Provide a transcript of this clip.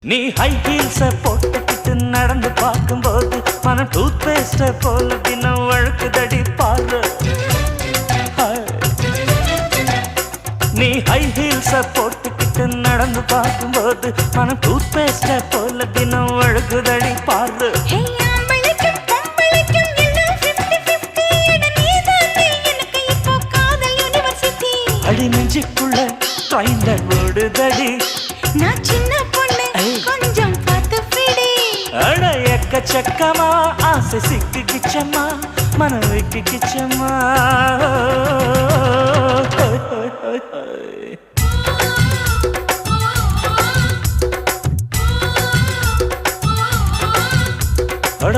நீ ஹை ஹீல்ஸ போட்டுக்கிட்டு நடந்து பார்க்கும்போது மனம் டூத் பேஸ்ட போல தினம் வழுக்குதடி பாரு. நீ ஹை ஹீல்ஸ போட்டுக்கிட்டு நடந்து பார்க்கும்போது மனம் டூத் பேஸ்ட போல தினம் வழுக்குதடி பாரு. அடி நெஞ்சுக்குள்ள ட்ரைன்ல ஓடுதடி நான் சின்ன பொண்ணு கொஞ்சம் பார்த்து பிடி. அட எக்கச்சக்கமா ஆசை சிக்கிக்கிச்சம்மா மனம் வைக்கிக்கிச்சம்மா. அட